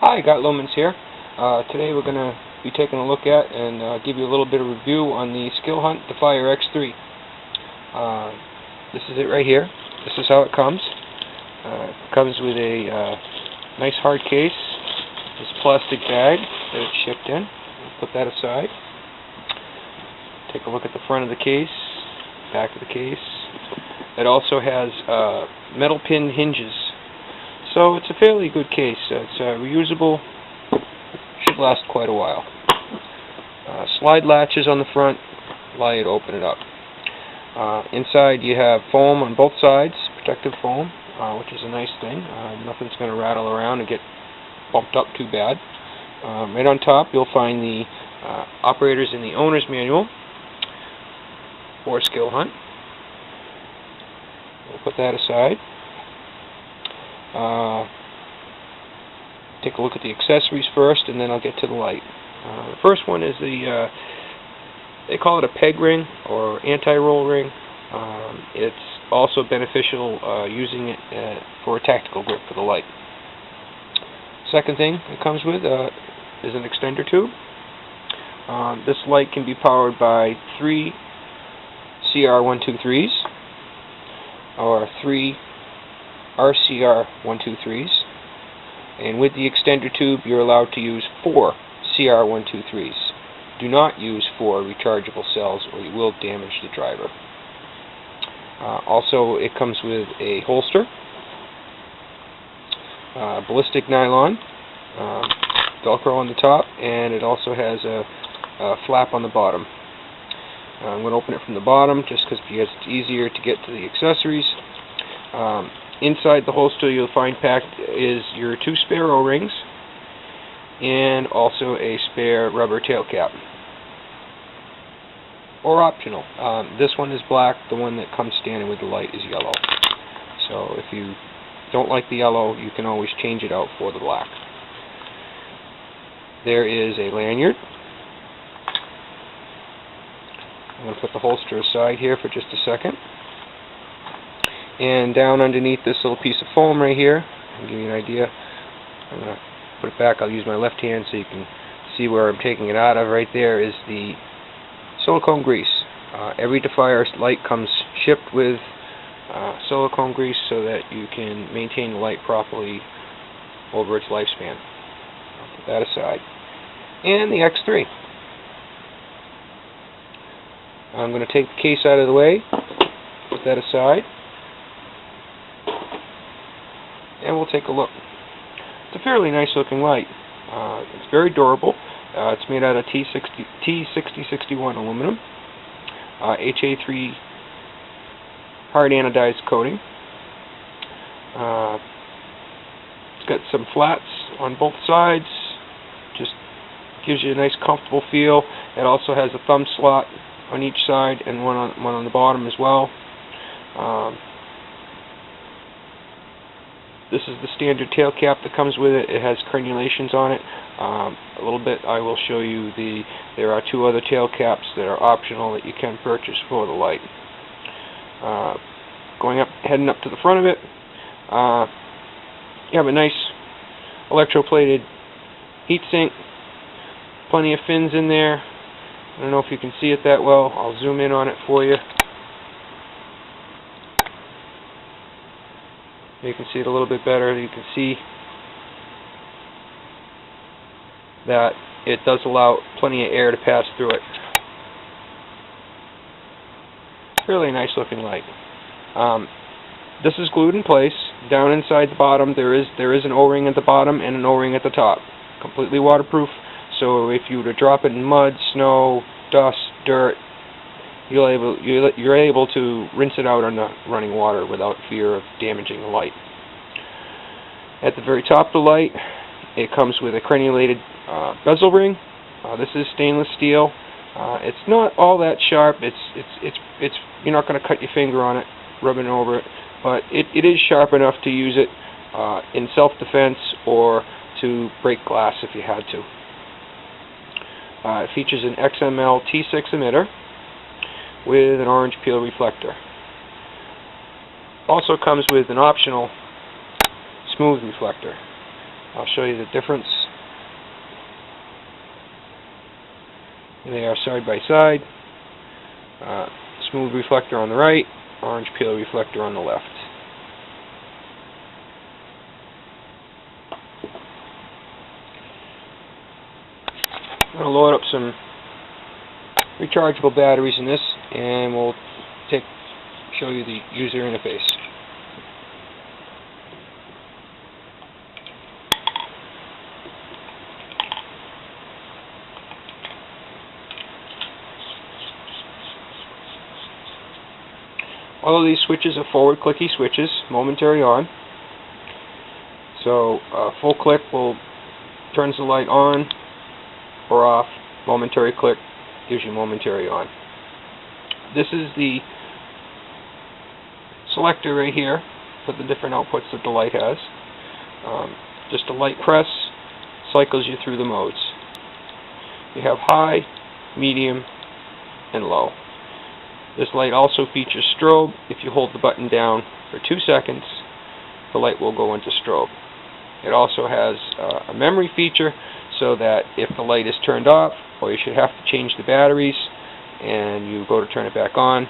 Hi, Got Lumens here. Today we're going to be taking a look at and give you a little bit of review on the Skill Hunt DefierX3. This is it right here. This is how it comes. It comes with a nice hard case, this plastic bag that it's shipped in. We'll put that aside. Take a look at the front of the case, back of the case. It also has metal pin hinges. So it's a fairly good case. It's reusable, should last quite a while. Slide latches on the front, allow you to open it up. Inside you have foam on both sides, protective foam, which is a nice thing. Nothing's going to rattle around and get bumped up too bad. Right on top you'll find the operators in the owner's manual for Skill Hunt. We'll put that aside. Take a look at the accessories first, and then I'll get to the light. The first one is the, they call it a peg ring or anti-roll ring. It's also beneficial using it for a tactical grip for the light. Second thing it comes with is an extender tube. This light can be powered by 3 CR123s or 3 RCR123s, and with the extender tube you're allowed to use 4 CR123s. Do not use 4 rechargeable cells or you will damage the driver. Also it comes with a holster, ballistic nylon, Velcro on the top, and it also has a flap on the bottom. I'm going to open it from the bottom just because it's easier to get to the accessories. Inside the holster you'll find packed is your 2 spare O-rings and also a spare rubber tail cap. Or optional. This one is black, the one that comes standard with the light is yellow. So if you don't like the yellow, you can always change it out for the black. There is a lanyard. I'm going to put the holster aside here for just a second. And down underneath this little piece of foam right here, I'll give you an idea. I'm going to put it back. I'll use my left hand so you can see where I'm taking it out of. Right there is the silicone grease. Every Defier light comes shipped with silicone grease so that you can maintain the light properly over its lifespan. I'll put that aside. And the X3. I'm going to take the case out of the way, put that aside, and we'll take a look. It's a fairly nice looking light. It's very durable. It's made out of T6061 aluminum, HA3 hard anodized coating. It's got some flats on both sides, just gives you a nice comfortable feel. It also has a thumb slot on each side and one on the bottom as well. This is the standard tail cap that comes with it. It has crenulations on it. A little bit I will show you there are 2 other tail caps that are optional that you can purchase for the light. Heading up to the front of it, you have a nice electroplated heatsink, plenty of fins in there. I don't know if you can see it that well. I'll zoom in on it for you. You can see it a little bit better. You can see that it does allow plenty of air to pass through it. Really nice looking light. This is glued in place. Down inside the bottom there is an O-ring at the bottom and an O-ring at the top. Completely waterproof. So if you were to drop it in mud, snow, dust, dirt, you're able to rinse it out on the running water without fear of damaging the light. At the very top of the light, it comes with a crenulated bezel ring. This is stainless steel. It's not all that sharp. It's you're not going to cut your finger on it, rubbing over it, but it is sharp enough to use it in self-defense or to break glass if you had to. It features an XML T6 emitter with an orange peel reflector. Also comes with an optional smooth reflector. I'll show you the difference They are side by side. Smooth reflector on the right, orange peel reflector on the left. I'm going to load up some rechargeable batteries in this, and we'll show you the user interface. All of these switches are forward clicky switches, momentary on. So full click turns the light on or off. Momentary click gives you momentary on. This is the selector right here for the different outputs that the light has. Just a light press cycles you through the modes. You have high, medium, and low. This light also features strobe. If you hold the button down for 2 seconds, the light will go into strobe. It also has a memory feature, so that if the light is turned off, or you should have to change the batteries, and you go to turn it back on,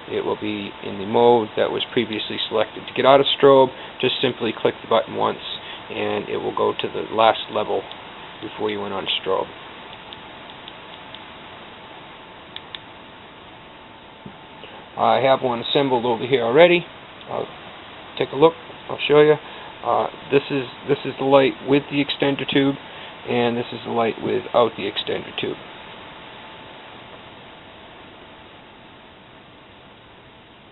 it will be in the mode that was previously selected. To get out of strobe, just simply click the button once, and it will go to the last level before you went on strobe. I have one assembled over here already. I'll take a look. I'll show you. This is the light with the extender tube, and this is the light without the extender tube.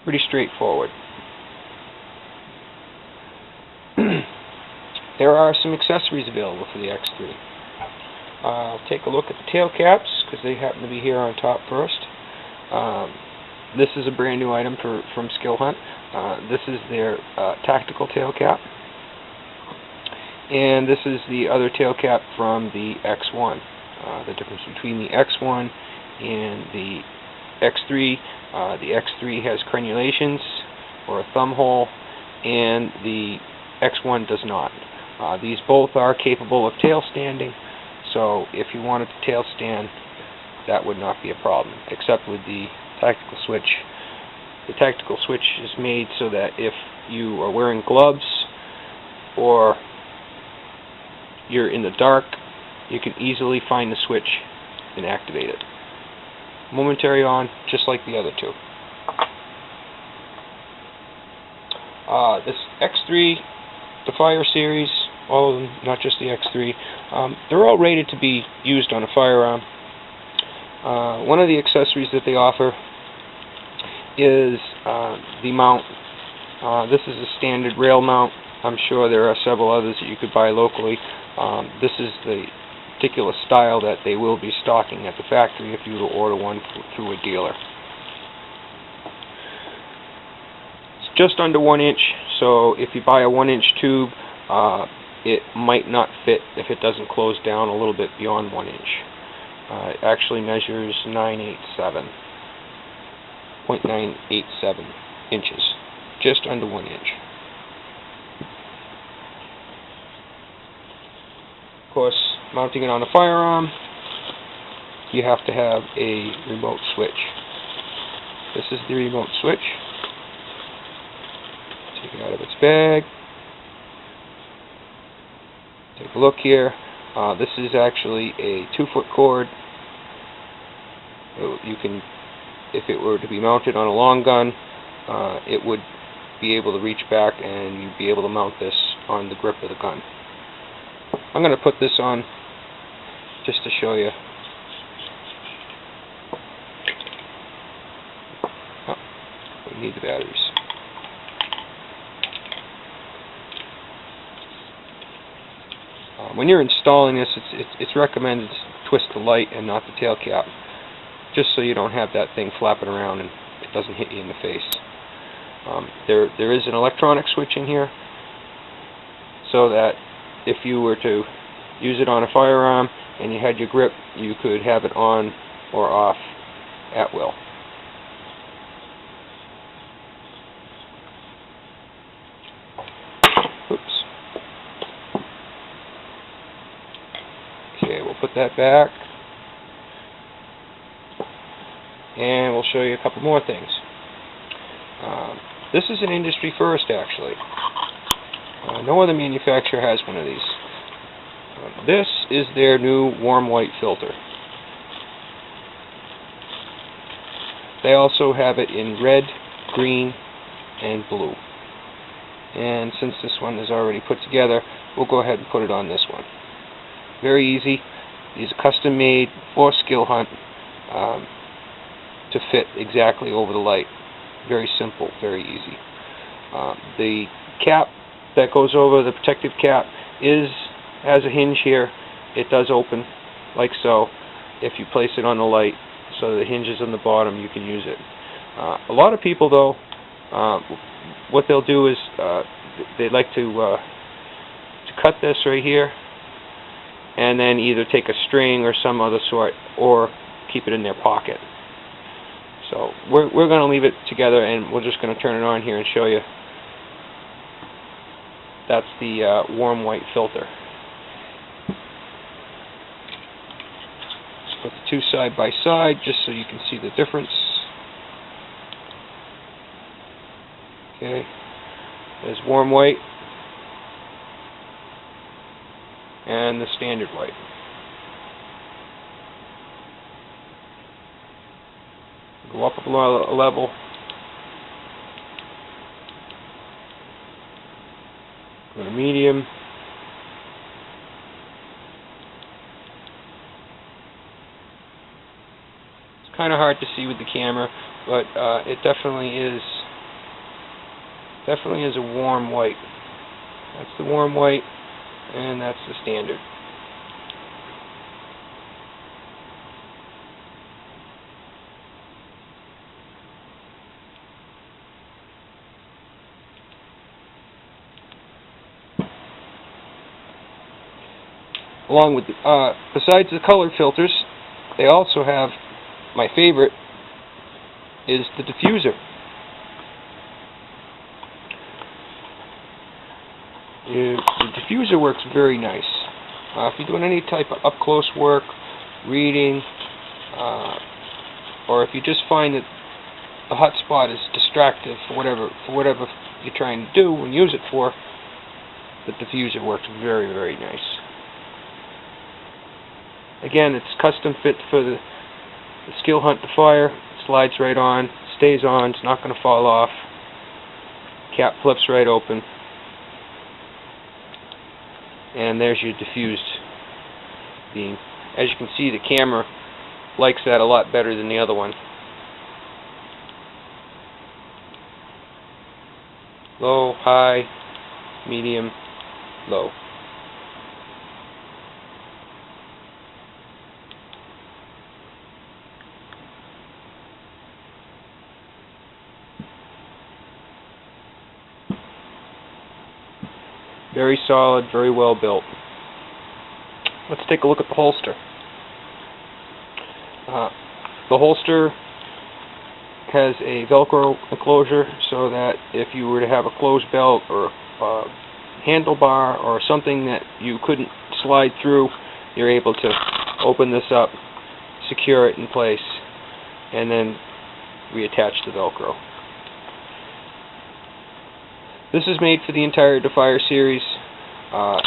Pretty straightforward. There are some accessories available for the X3. I'll take a look at the tail caps, because they happen to be here on top first. This is a brand new item from Skill Hunt. This is their tactical tail cap. And this is the other tail cap from the X1. The difference between the X1 and the X3. The X3 has crenulations, or a thumb hole, and the X1 does not. These both are capable of tail standing, so if you wanted to tail stand, that would not be a problem, except with the tactical switch. The tactical switch is made so that if you are wearing gloves or you're in the dark, you can easily find the switch and activate it. Momentary on, just like the other two. This X3, the Fire series, all of them, not just the X3, they're all rated to be used on a firearm. One of the accessories that they offer is the mount. This is a standard rail mount. I'm sure there are several others that you could buy locally. This is the particular style that they will be stocking at the factory if you were to order one through a dealer. It's just under 1 inch, so if you buy a 1-inch tube, it might not fit if it doesn't close down a little bit beyond 1 inch. It actually measures 0.987 inches, just under 1 inch. Of course, mounting it on a firearm, you have to have a remote switch. This is the remote switch. Take it out of its bag. Take a look here. This is actually a 2-foot cord. So you can, if it were to be mounted on a long gun, it would be able to reach back and you'd be able to mount this on the grip of the gun. I'm going to put this on just to show you. Oh, we need the batteries. When you're installing this, it's recommended to twist the light and not the tail cap, just so you don't have that thing flapping around and it doesn't hit you in the face. There is an electronic switch in here, so that if you were to use it on a firearm and you had your grip, you could have it on or off at will. Oops. Okay, we'll put that back. and we'll show you a couple more things. This is an industry first, actually. No other manufacturer has one of these. This is their new warm white filter. They also have it in red, green, and blue. And since this one is already put together, we'll go ahead and put it on this one. Very easy. These are custom made for Skill Hunt to fit exactly over the light. Very simple, very easy. The cap that goes over, the protective cap, has a hinge here. It does open like so. If you place it on the light, so the hinge is on the bottom, you can use it. A lot of people, though, what they'll do is they like to cut this right here, and then either take a string or some other sort, or keep it in their pocket. So we're going to leave it together, and we're just going to turn it on here and show you. That's the warm white filter. Let's put the two side by side just so you can see the difference. Okay, there's warm white and the standard white. Go up a level. Go to medium. It's kind of hard to see with the camera, but it definitely is a warm white. That's the warm white, and that's the standard. Along with besides the colored filters, they also have, my favorite is the diffuser. The diffuser works very nice. If you're doing any type of up-close work, reading, or if you just find that the hot spot is distractive for whatever you're trying to do and use it for, the diffuser works very, very nice. Again, it's custom fit for the Skill Hunt to fire. It slides right on, stays on, it's not going to fall off. Cap flips right open. And there's your diffused beam. As you can see, the camera likes that a lot better than the other one. Low, high, medium, low. Very solid, very well built. Let's take a look at the holster. The holster has a Velcro enclosure so that if you were to have a closed belt or a handlebar or something that you couldn't slide through, you're able to open this up, secure it in place, and then reattach the Velcro. This is made for the entire Defier series. I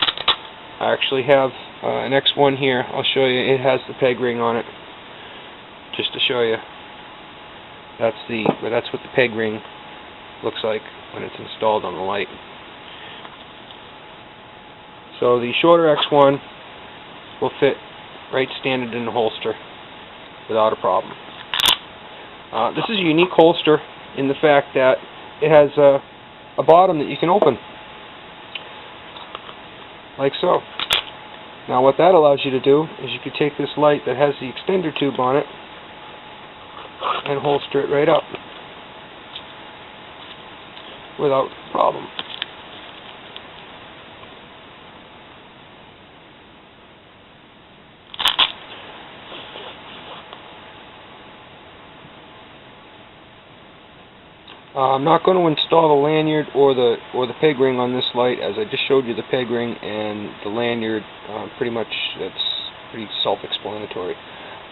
actually have an X1 here. I'll show you. It has the peg ring on it, just to show you. That's what the peg ring looks like when it's installed on the light. So the shorter X1 will fit right standard in the holster without a problem. This is a unique holster in the fact that it has a bottom that you can open, like so. Now what that allows you to do is you can take this light that has the extender tube on it and holster it right up without problem. I'm not going to install the lanyard or the peg ring on this light, as I just showed you the peg ring and the lanyard. Pretty much, that's pretty self-explanatory.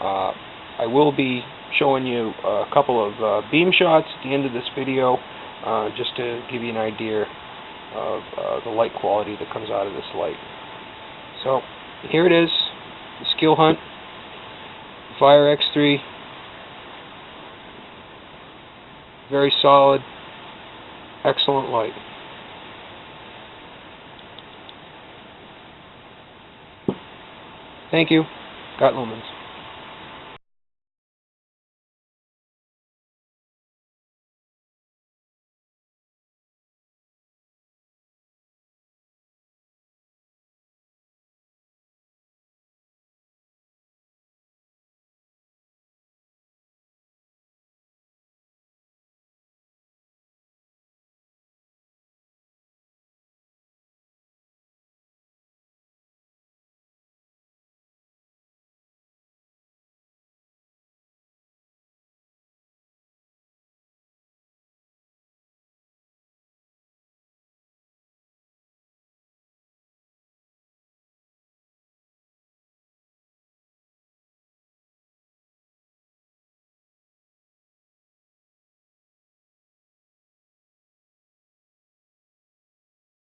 I will be showing you a couple of beam shots at the end of this video, just to give you an idea of the light quality that comes out of this light. So here it is, the Skill Hunt DefierX3. Very solid, excellent light. Thank you. Got lumens.